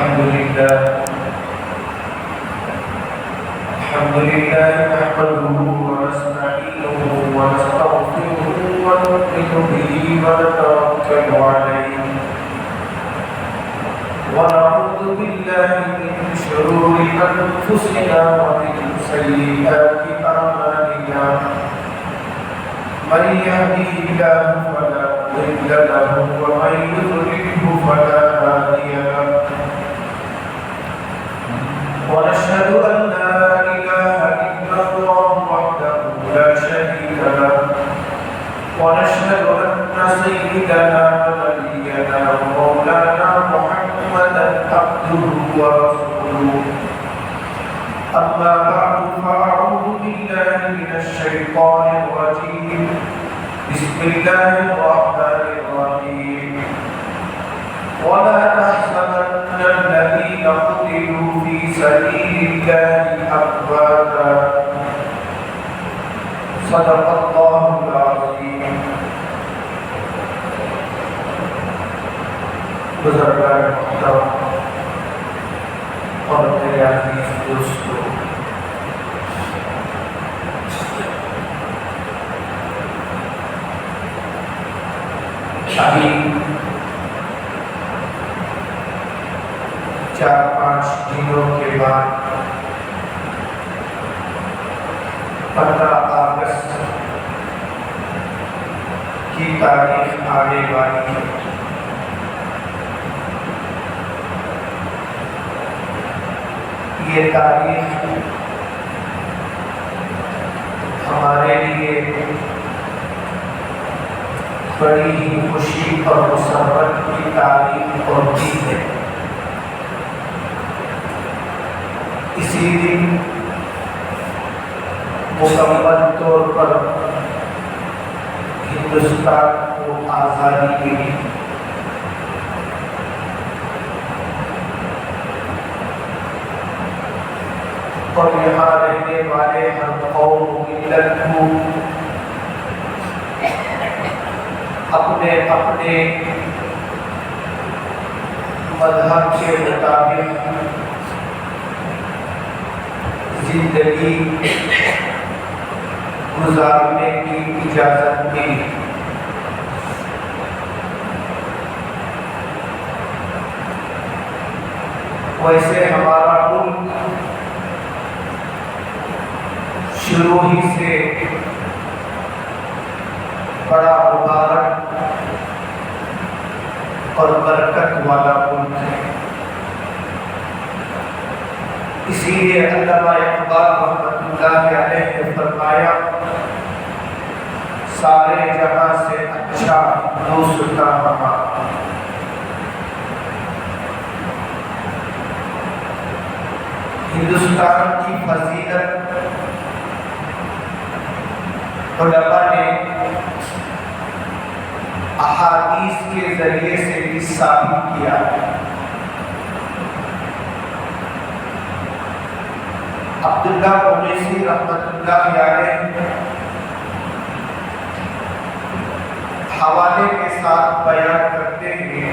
الحمد لله نحمده ونستعينه ونستغفره ونؤمن به ونتوكل عليه ونعوذ بالله من شرور أنفسنا ومن سيئات أعمالنا من يهده الله فلا مضل له ومن يضلله فلا هادي له ونشهد أن لا إله إلا الله وحده لا شريك له ونشهد أن سيدنا ونبينا ومولانا محمدا عبده ورسوله أما بعد فأعوذ بالله من الشيطان الرجيم بسم الله الرحمن الرحيم ولا تحسبن الذين قتلوا في سبيل الله أمواتا صدق الله العظيم بزرگان محترم اور میرے عزیز دوستو، ابھی 4-5 دنوں کے بعد 15 اگست کی تاریخ آنے والی ہے۔ یہ تاریخ ہمارے لیے بڑی ہی خوشی اور مسرت کی تاریخ ہوتی ہے۔ اسی دن مکمل طور پر ہندوستان کو آزادی ملی۔ اور یہاں رہنے والے ہر قوم ملت کو اپنے اپنے مذہب کے مطابق زندگی گزارنے کی اجازت ملی۔ ویسے ہمارا ملک شروع ہی سے بڑا مبارک اور برکت والا ملک ہے۔ اسی لیے علامہ اقبال رحمۃ اللہ علیہ نے فرمایا، سارے جہاں سے اچھا ہندوستان ہمارا۔ ہندوستان کی فضیلت علماء نے احادیث کے ذریعے سے بھی ثابت کیا۔ عبداللہ اویسی رحمۃ اللہ علیہ حوالے کے ساتھ بیان کرتے ہیں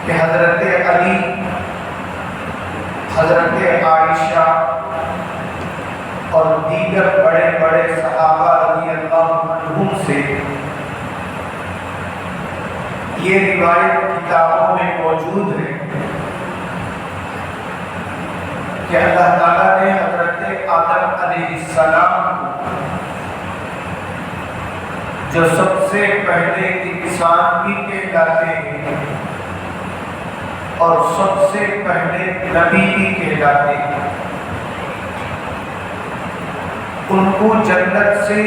کہ حضرت علی، حضرت عائشہ اور دیگر بڑے بڑے صحابہ رضی اللہ عنہم سے یہ روایت کتابوں میں موجود ہے کہ اللہ تعالیٰ نے حضرت آدم علیہ السلام کو، جو سب سے پہلے انسان بھی کہلاتے ہیں اور سب سے پہلے نبی بھی کہلاتے ہیں، ان کو جنت سے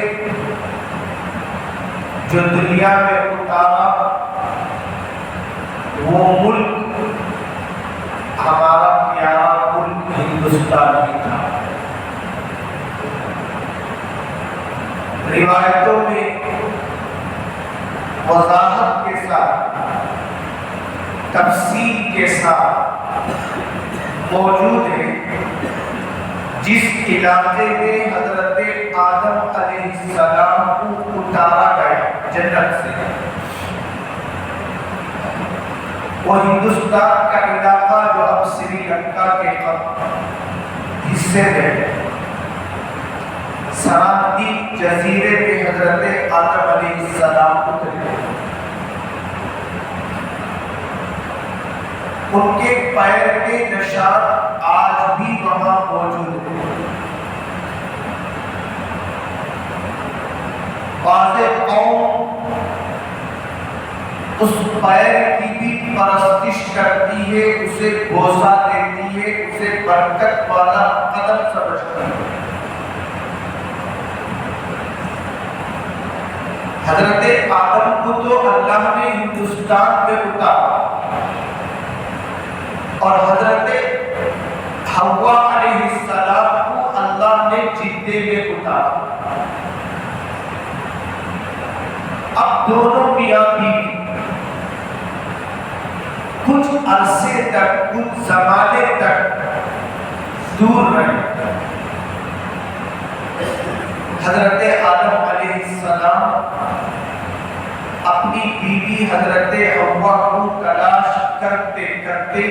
جو دنیا میں اتارا، وہ ملک ہمارا پیارا ملک ہندوستان ہی تھا۔ روایتوں میں وضاحت کے ساتھ، تفصیل کے ساتھ موجود ہے جس علاقے میں حضرت آدم علیہ السلام کو اتارا گیا جنت سے، وہ ہندوستان کا علاقہ جو اب سری لنکا کے حصے میں سرانتی جزیرے پہ حضرت آدم علیہ السلام اترے، ان کے پیر کے نشان آج بھی وہاں موجود ہیں۔ بعض قوم اس پیر کی بھی پرستش کرتی ہے، اسے بوسہ دیتی ہے، اسے برکت والا قدم سمجھتی ہے۔ حضرت آدم کو تو اللہ نے ہندوستان میں اتارا اور حضرت حوا علیہ السلام کو اللہ نے جدے میں اتارا۔ اب دونوں میاں بیوی کچھ عرصے تک، کچھ زمانے تک دور رہے۔ حضرت آدم علیہ السلام اپنی بیوی حضرت حوا کو تلاش کرتے کرتے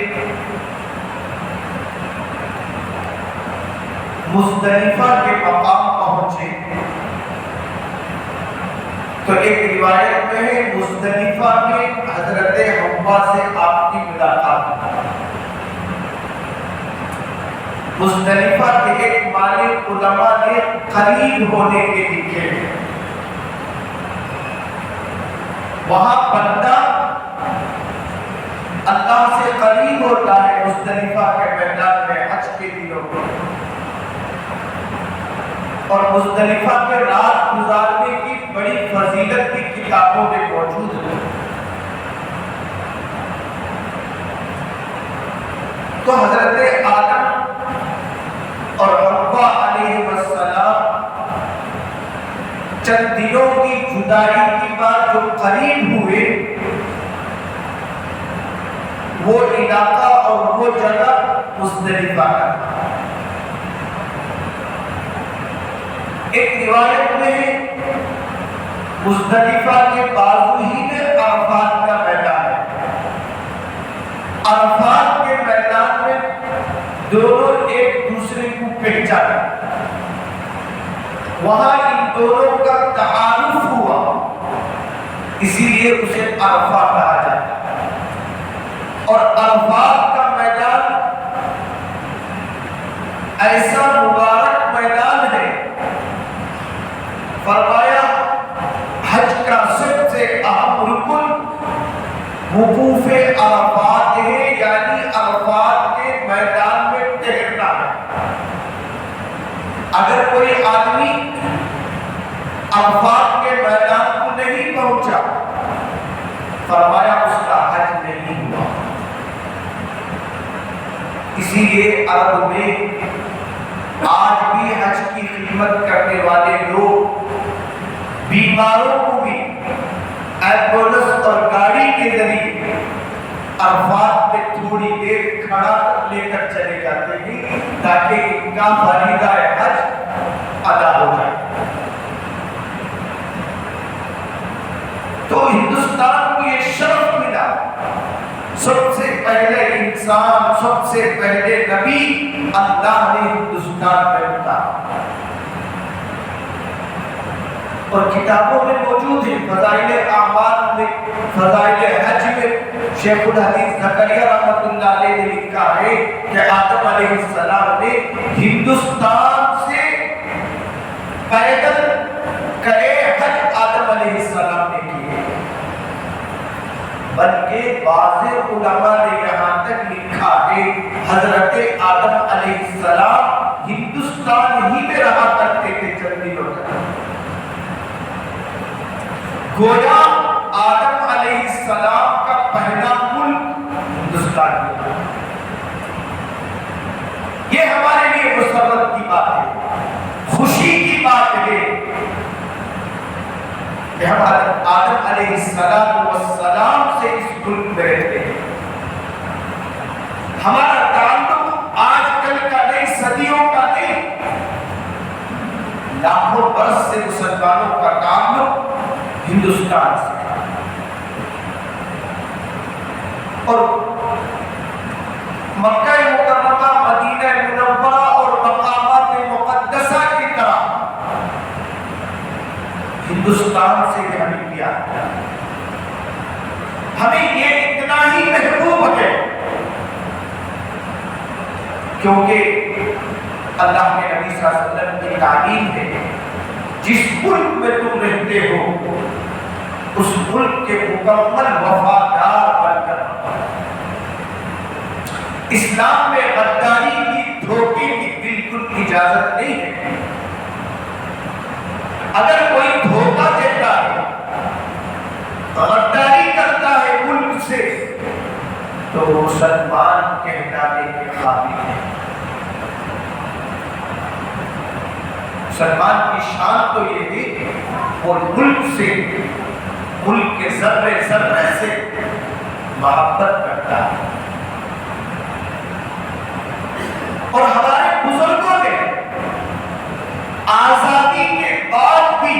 مزدلفہ کے مقام پہنچے تو ایک روایت میں ہے مزدلفہ میں حضرت حوا سے آپ کی ملاقات ہوئی۔ مزدلفہ کے ایک مالک علماء نے قریب ہونے کے لکھے، وہاں بندہ اللہ سے قریب ہوتا ہے مزدلفہ کے میدان میں حج کے دنوں میں، اور مزدلفہ کے رات گزارنے کی بڑی فضیلت بھی کتابوں میں موجود ہے۔ تو حضرت آدم اور حوا علیہ السلام چند دنوں کی جدائی کی بعد جو قریب ہوئے، وہ علاقہ اور وہ جگہ مزدلفہ کا تھا۔ ایک روایت میں مزدلفہ کے بازو ہی میں عرفات کا میدان ہے۔ عرفات کے میدان میں دونوں ایک دوسرے کو پہچانے، وہاں ان دونوں کا تعارف ہوا، اسی لیے اسے عرفہ کہا جاتا ہے۔ اور عرفات کا میدان ایسا مبارک میدان ہے، فرمایا حج کا سب سے اہم رکن وقوف عرفات ہے، یعنی عرفات کے میدان میں ٹھہرنا ہے۔ اگر کوئی آدمی عرفات کے میدان کو نہیں پہنچا، فرمایا اس کا حج نہیں ہوا۔ اسی لیے عرب میں آج بھی حج کی خدمت کرنے والے لوگ بیماروں کو بھی ایمبولینس اور گاڑی کے ذریعے عرفات میں تھوڑی دیر کھڑا لے کر چلے جاتے ہیں تاکہ ان کا فریضہ حج ادا ہو جائے۔ تو ہندوستان کو یہ شرف ملا، سب سے پہلے انسان، سب سے پہلے نبی اللہ نے ہندوستان میں اتارا، اور کتابوں میں موجود ہے۔ فضائل اعمال میں، فضائل حج میں شیخ الحدیث زکریا رحمۃ اللہ علیہ نے لکھا ہے کہ آدم علیہ السلام نے ہندوستان سے پیدل کرے حج آدم علیہ السلام نے کیے، بلکہ بعض علماء نے یہاں تک لکھا ہے حضرت آدم علیہ السلام ہندوستان ہی میں رہا کرتے تھے چند دنوں تک۔ گویا آدم علیہ السلام کا پہلا ملک ہندوستان ہے۔ یہ ہمارے لیے مسرت کی بات ہے، خوشی کی بات ہے کہ ہم آدم علیہ السلام سے اس ملک میں رہتے ہیں۔ ہمارا تعلق آج کل کا نہیں، صدیوں کا نہیں، لاکھوں برس سے مسلمانوں کا تعلق ہندوستان سے۔ اور مکہ مکرمہ، مدینہ منورہ اور مقامات مقدسہ کی طرح ہندوستان سے بھی ہمیں پیار ہے، ہمیں یہ اتنا ہی محبوب ہے کیونکہ اللہ کے نبی صلی اللہ علیہ وسلم کی تعلیم ہے جس ملک میں تم رہتے ہو اس ملک کے مکمل وفادار بن کر رہو۔ اسلام میں غداری کی، دھوکے کی بالکل اجازت نہیں ہے۔ اگر کوئی دھوکہ دیتا ہے، غداری کرتا ہے ملک سے، تو وہ مسلمان کہلانے کے قابل ہے۔ مسلمان کی شان تو یہ ہے وہ ملک سے، ملک کے ذرے ذرے سے محبت کرتا ہے۔ اور ہمارے بزرگوں نے آزادی کے بعد بھی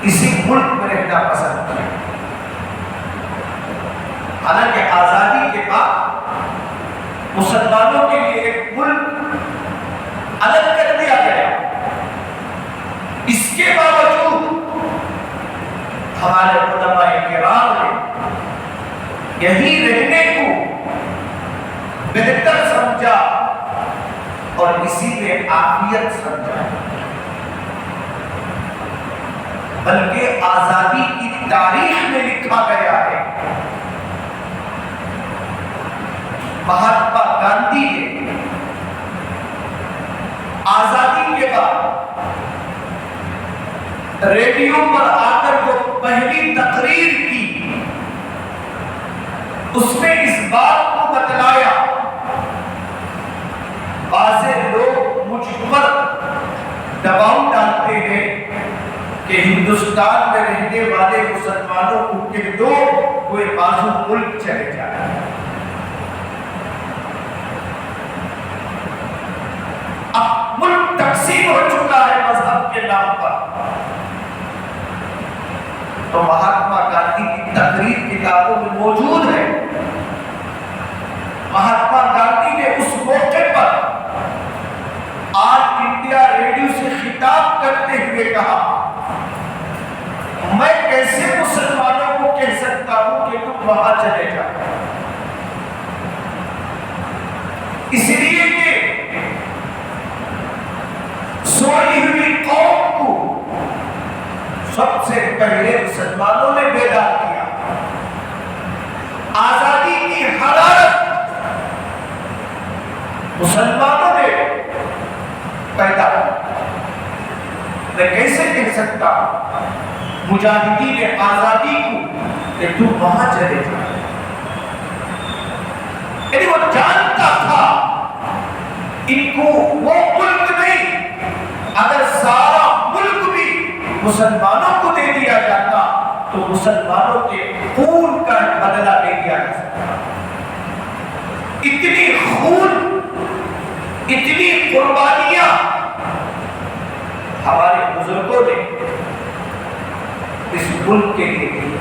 اسی ملک میں رہنا پسند کیا۔ حالانکہ آزادی کے بعد مسلمانوں کے لیے ایک ملک الگ کر دیا گیا، اس کے باوجود ہمارے علماء کرام نے یہیں رہنے کو بہتر سمجھا اور اسی میں عافیت سمجھا، بلکہ آزادی کی تاریخ میں لکھا گیا ہے مہاتما گاندھی نے آزادی کے بعد ریڈیو پر آ کر جو پہلی تقریر کی اس میں اس بات کو بتلایا، بعض لوگ مجھ پر دباؤ ڈالتے ہیں کہ ہندوستان میں رہنے والے مسلمانوں کو کہہ دو کوئی بازو ملک چلے جائے۔ اب ملک تقسیم ہو چکا ہے مذہب کے نام پر، تو مہاتما گاندھی کی تقریر کتابوں میں موجود ہے۔ مہاتما گاندھی نے اس موقع پر آج انڈیا ریڈیو سے خطاب کرتے ہوئے کہا، میں کیسے مسلمانوں کو کہہ سکتا ہوں کہ تم وہاں چلے جاؤ، اس لیے کہ سوئی ہوئی قوم کو سب سے پہلے مسلمانوں نے بیدار کیا۔ آزادی کی حرارت مسلمانوں نے پیدا کی۔ میں کیسے کہہ سکتا مجاہدین آزادی کو کہ تم وہاں چلے جاؤ؟ یعنی وہ جانتا تھا ان کو وہ ملک نہیں، اگر سارا ملک بھی مسلمانوں کو دے دیا جاتا تو مسلمانوں کے خون کا بدلہ لے لیا جا سکتا۔ اتنی خون، اتنی قربانیاں ہمارے بزرگوں نے اس ملک کے لیے دی۔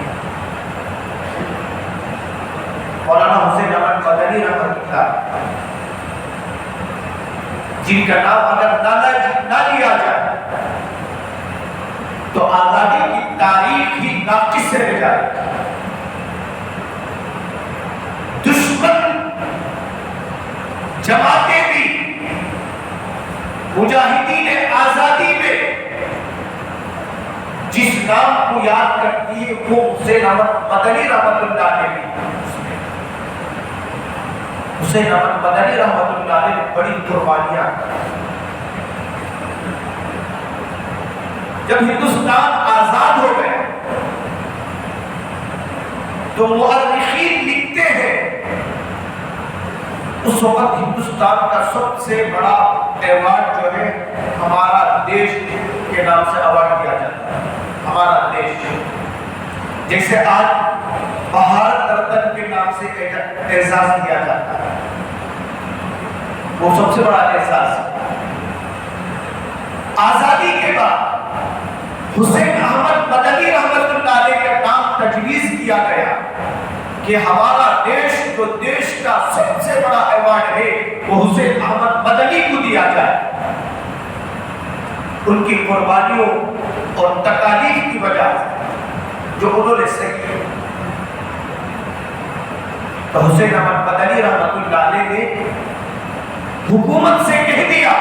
مولانا حسین احمد مدنی رحمۃ اللہ جن کا نام اگر نہ لیا جائے تو آزادی کی تاریخ ہی ناقص رہ جائے۔ دشمن جماعتیں بھی مجاہدین آزادی میں جس نام کو یاد کرتی ہے وہ حسین احمد مدنی رحمۃ اللہ نے بھی، حسین احمد مدنی رحمۃ اللہ نے بڑی قربانیاں۔ جب ہندوستان آزاد ہو گیا تو مورخین لکھتے ہیں اس وقت ہندوستان کا سب سے بڑا ایوارڈ جو ہے ہمارا دیش کے نام سے ایوارڈ دیا جاتا ہے۔ ہمارا دیش جیسے آج بھارت رتن کے نام سے اعزاز دیا جاتا ہے، وہ سب سے بڑا اعزاز ہے۔ آزادی کے بعد حسین احمد مدنی رحمۃ اللہ علیہ کا نام تجویز کیا دیا گیا کہ ہمارا دیش جو دیش کا سب سے بڑا ایوارڈ ہے وہ حسین احمد مدنی کو دیا جائے. ان کی قربانیوں اور تکالیف کی وجہ سے جو انہوں نے سہی. تو حسین احمد مدنی رحمۃ اللہ علیہ نے حکومت سے کہہ دیا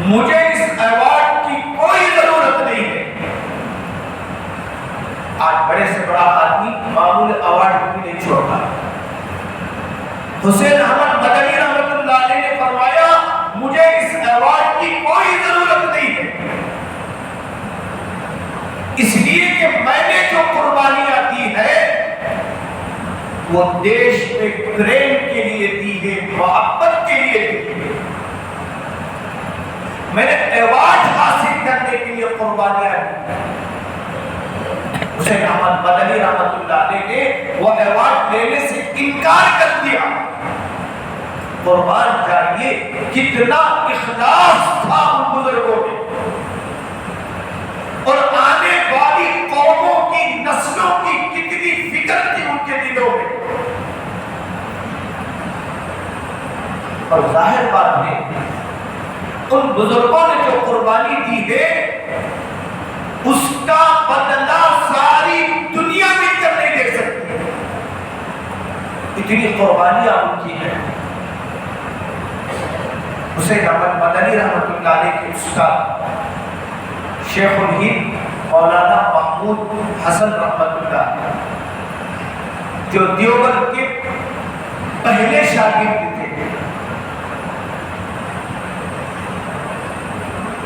مجھے اس ایوارڈ کی کوئی ضرورت نہیں ہے. آج بڑے سے بڑا آدمی معمول ایوارڈ بھی نہیں چھوڑتا. حسین احمد مدنی رحمۃ اللہ علیہ نے فرمایا مجھے اس ایوارڈ کی کوئی ضرورت نہیں ہے، اس لیے کہ میں نے جو قربانیاں دی ہے وہ دیش میں پریم کے لیے دی ہے، محبت کے لیے دی ہے. میں نے ایوارڈ حاصل کرنے کے لیے قربانیاں دی. حسین احمد مدنی رحمۃ اللہ علیہ نے وہ ایوارڈ لینے سے انکار کر دیا. قربان جائیے کتنا اخلاص تھا ان بزرگوں میں، اور آنے والی قوموں کی نسلوں کی کتنی فکر تھی ان کے دلوں میں. اور ظاہر بات ہے ان بزرگوں نے جو قربانی دی ہے اس کا بدلہ ساری دنیا میں کر نہیں دے سکتی. اتنی قربانیاں ان کی ہیں. حسین احمد مدنی رحمۃ اللہ علیہ کے استاد شیخ الہند مولانا محمود حسن رحمۃ اللہ جو دیوبند کے پہلے شاگرد تھے،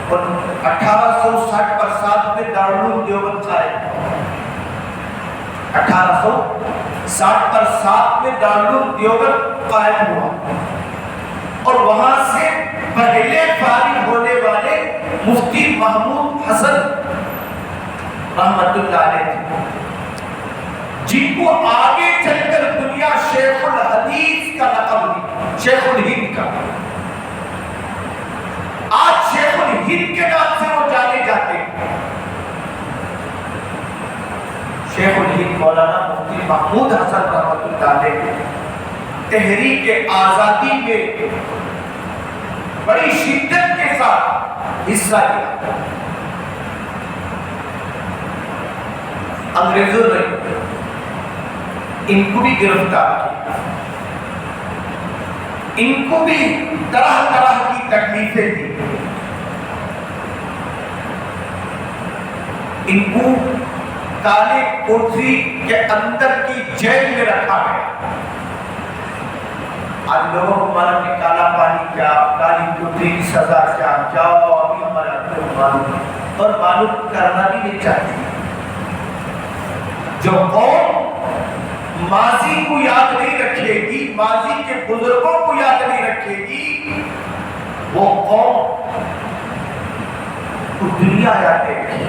اور 1860 میں دارالعلوم دیوبند قائم ہوا. 1860 میں دارالعلوم دیوبند قائم ہوا اور وہاں سے پہلے فارغ ہونے والے مفتی محمود حسن رحمت اللہ علیہ تھے، جن کو آگے چل کر دنیا شیخ الحدیث کا لقب دی، شیخ الہند کا. آج شیخ الہند کے نام سے وہ جانے جاتے ہیں. شیخ الہند مولانا مفتی محمود حسن رحمت اللہ علیہ نے تحریک آزادی میں بڑی شدت کے ساتھ حصہ لیا. انگریزوں نے ان کو بھی گرفتار کیا، ان کو بھی طرح طرح کی تکلیفیں دی. ان کو کالے کوٹری کے اندر کی جیل میں رکھا گیا. آج لوگوں کو معلوم کہ کالا پانی کیا، کالی کوٹری کی سزا کیا، جاؤ ابھی ہمارے اندر معلوم ہے اور معلوم کرنا بھی نہیں چاہتی. جو قوم ماضی کو یاد نہیں رکھے گی، ماضی کے بزرگوں کو یاد نہیں رکھے گی، وہ قوم کو دنیا یاد رکھے گی.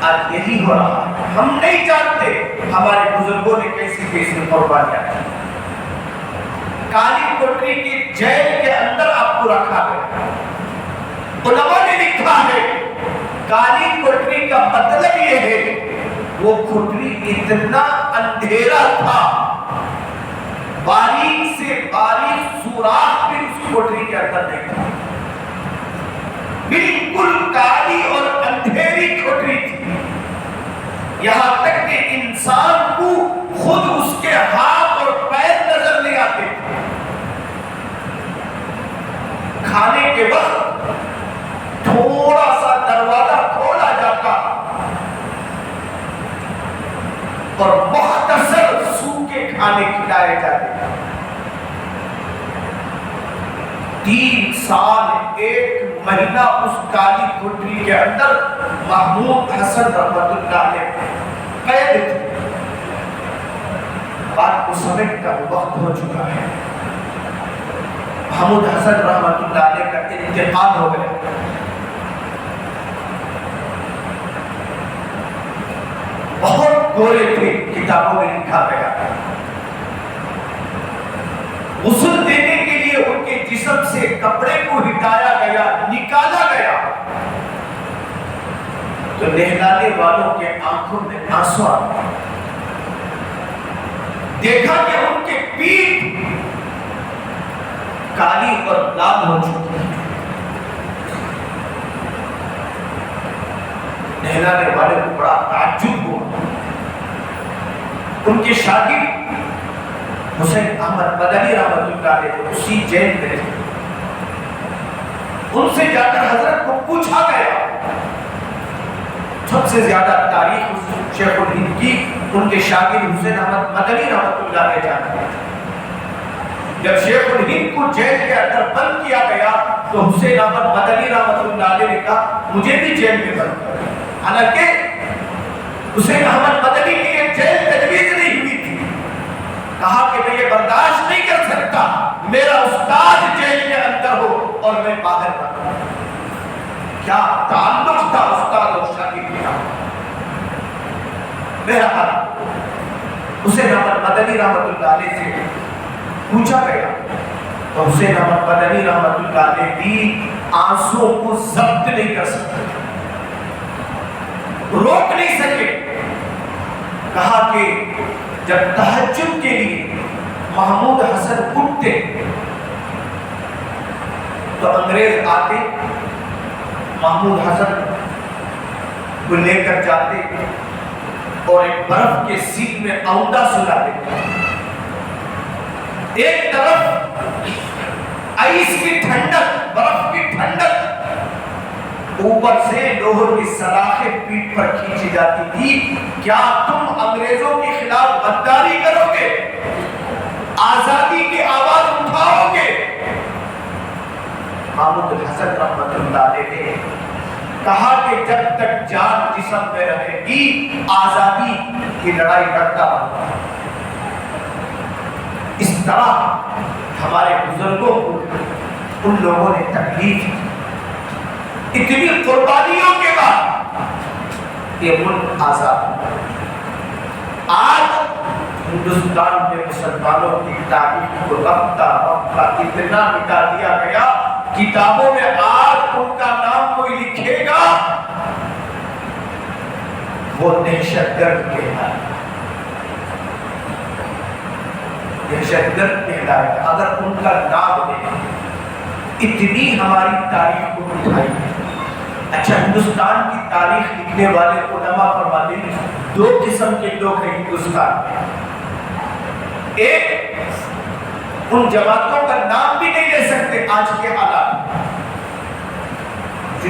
آج یہی ہو رہا ہے. ہم نہیں جانتے ہمارے بزرگوں نے کیسی کیسی قربانیاں کی. کالی کوٹری کی جیل کے اندر آپ کو رکھا گیا. علماء نے لکھا ہے کالی کوٹری کا مطلب یہ ہے وہ کوٹری اتنا اندھیرا تھا، باریک سے باریک سوراخ بھی اس کوٹری کے اندر نہیں تھا. بالکل کالی اور اندھیری کوٹری تھی، یہاں تک کہ انسان کو خود اس کے ہاتھ اور پیر نظر نہیں آتے. کھانے کے وقت تھوڑا سا دروازہ کھولا جاتا اور مختصر سوکھے کھانے کھلائے جاتے. 3 سال 1 مہینہ اس کالی کوٹری کے اندر محمود حسن رحمت اللہ علیہ قید تھے. بات کو سمجھ کا وقت ہو چکا ہے. محمود حسن رحمت اللہ علیہ کا انتقال ہو گیا. بہت گورے تھے، کتابوں میں لکھا گیا. غسل دینے کے لیے ان کے جسم سے کپڑے کو ہٹایا گیا، نکالا گیا تو نہلانے والوں کے آنکھوں میں آنسو آ گئے. دیکھا کہ ان کے پیٹھ کالی اور لال ہو چکی ہے. نہلانے والے کو بڑا تعجب ہوا. ان کے شاگرد حسین احمد مدنی رحمۃ اللہ علیہ اسی جیل میں تھے. ان سے جا کر حضرت کو پوچھا گیا. سب سے زیادہ تاریخ شیخ الہند کی ان کے شاگرد حسین احمد مدنی رحمۃ اللہ علیہ جانتے ہیں. جب شیخ الہند کو جیل کے اندر بند کیا گیا تو حسین احمد مدنی رحمۃ اللہ علیہ نے کہا مجھے بھی جیل میں بند کرو. حالانکہ حسین احمد مدنی کے لیے جیل تجویز نہیں ہوئی تھی. کہا کہ میں یہ برداشت نہیں کر سکتا میرا استاد جیل کے اندر ہو اور میں باہر نہ ہوں. کیا تعلق تھا استاد اور شاگرد کا. بہرحال حسین احمد مدنی رحمۃ اللہ علیہ سے پوچھا گیا تو حسین احمد مدنی رحمۃ اللہ علیہ بھی آنسوں کو ضبط نہیں کر سکتے, روک نہیں سکے. کہا کہ جب تہجد کے لیے محمود حسن اٹھتے تو انگریز آتے, محمود حسن کو لے کر جاتے اور ایک برف کے سیٹ میں اوندا سلاتے. ایک طرف آئس کی ٹھنڈک, برف کی ٹھنڈک, اوپر سے لوہے کی سلاخیں پیٹھ پر کھینچی جاتی تھی. کیا تم انگریزوں کے خلاف غداری کرو گے, آزادی کی آواز اٹھاؤ گے؟ محمود حسن رحمۃ اللہ علیہ نے کہا کہ جب تک جان جسم میں رہے گی آزادی کی لڑائی لڑتا رہوں. اس طرح ہمارے بزرگوں کو ان لوگوں نے تکلیف دی. اتنی قربانیوں کے بعد یہ ملک آزاد ہوا. آج ہندوستان میں مسلمانوں کی تاریخ کو رفتہ رفتہ اتنا مٹا دیا گیا, کتابوں میں آج ان کا نام کوئی لکھے گا وہ دہشت گرد کہلائے گا, دہشت گرد کہلائے گا اگر ان کا نام لے. اتنی ہماری تاریخ کو اٹھائی ہے. اچھا, ہندوستان کی تاریخ لکھنے والے علماء فرماتے ہیں دو قسم کے لوگ ہیں ہندوستان میں. ایک ان جماعتوں کا نام بھی نہیں لے سکتے آج کے حالات میں,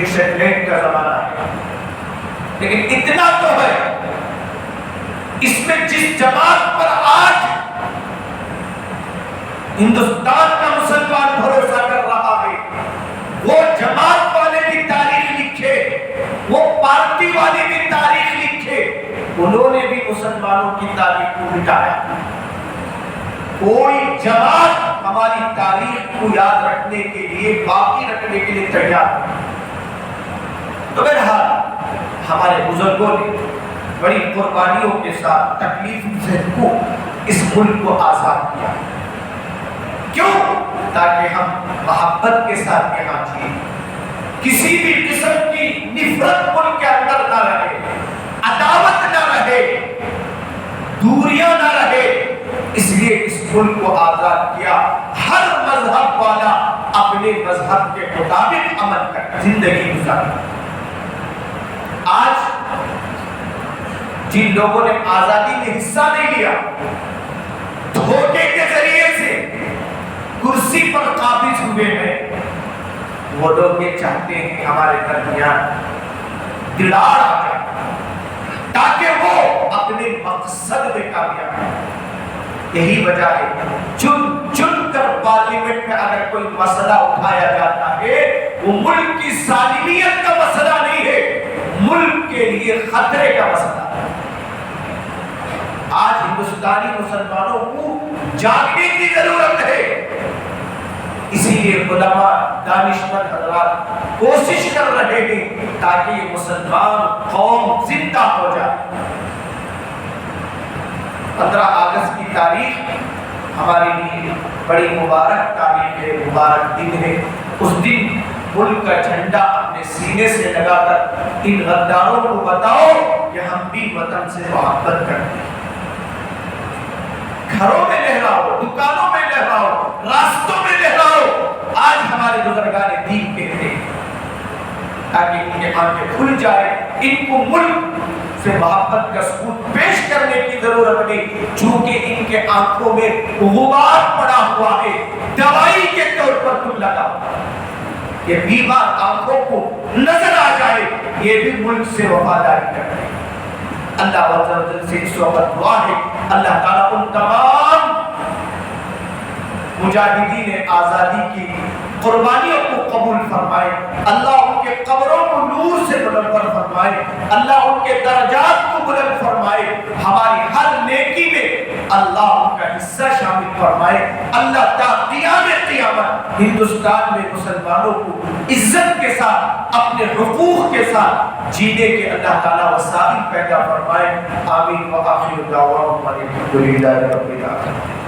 سیٹلائٹ کا زمانہ ہے, لیکن اتنا تو ہے اس میں جس جماعت پر آج ہندوستان کا مسلمان بھروسہ کر رہا ہے وہ جماعت والے بھی تاریخ لکھے, وہ پارٹی والے بھی تاریخ لکھے, انہوں نے بھی مسلمانوں کی تاریخ کو مٹایا. کوئی جماعت ہماری تاریخ کو یاد رکھنے کے لیے, باقی رکھنے کے لیے تیار نہیں. تو بہرحال ہمارے بزرگوں نے بڑی قربانیوں کے ساتھ تکلیف سے کو اس ملک کو آزاد کیا. کیوں؟ تاکہ ہم محبت کے ساتھ یہاں جئیں, کسی بھی قسم کی نفرت ملک کے اندر نہ رہے, عداوت نہ رہے, دوریاں نہ رہے. اس لیے اس ملک کو آزاد کیا. ہر مذہب والا اپنے مذہب کے مطابق عمل کر زندگی گزارے. آج جن لوگوں نے آزادی میں حصہ نہیں لیا, دھوکے کے ذریعے سے کرسی پر قابض ہوئے ہیں, وہ لوگ یہ چاہتے ہیں کہ ہمارے درمیان دلاڑ آ جائے تاکہ وہ اپنے مقصد میں کامیاب ہوں. یہی وجہ ہے چن چن کر پارلیمنٹ میں اگر کوئی مسئلہ اٹھایا جاتا ہے وہ ملک کی سالمیت کا مسئلہ نہیں ہے, ملک کے لیے خطرے کا مسئلہ ہے. آج ہندوستانی مسلمانوں کو جاگنے کی ضرورت ہے. اسی لیے علماء دانشمند حضرات کوشش کر رہے ہیں تاکہ یہ مسلمان قوم زندہ ہو جائے. 15 اگست کی تاریخ ہمارے لیے بڑی مبارک تاریخ ہے, مبارک دن ہے. اس دن ملک کا جھنڈا اپنے سینے سے لگا کر ان غداروں کو بتاؤ کہ ہم بھی وطن سے محبت کرتے ہیں. گھروں میں لہراؤ، دکانوں میں لہراؤ، راستوں میں لہراؤ. آج ہمارے بزرگان دین کہتے ہیں تاکہ ان کے آنکھیں کھل جائے. ان کو ملک سے محبت کا ثبوت پیش کرنے کی ضرورت نہیں، چونکہ ان کے آنکھوں میں غبار پڑا ہوا ہے. دوائی کے طور پر تم لگاؤ کہ بیمار آنکھوں کو نظر آ جائے یہ بھی ملک سے وفاداری کرتے ہیں. اللہ عز و جل سے اس وقت دعا ہے اللہ تعالیٰ ان تمام مجاہدین آزادی کی قربانیوں کو قبول فرمائے. اللہ ان کے قبروں کو نور سے منور فرمائے. اللہ ان کے درجات کو بلند فرمائے. ہماری ہر نیکی میں اللہ ان کا حصہ شامل فرمائے. اللہ تا قیام قیامت ہندوستان میں مسلمانوں کو عزت کے ساتھ اپنے حقوق کے ساتھ جینے کے اللہ تعالیٰ وسائل پیدا فرمائے. آمین و آخر دعوانا الحمد للہ رب العالمین.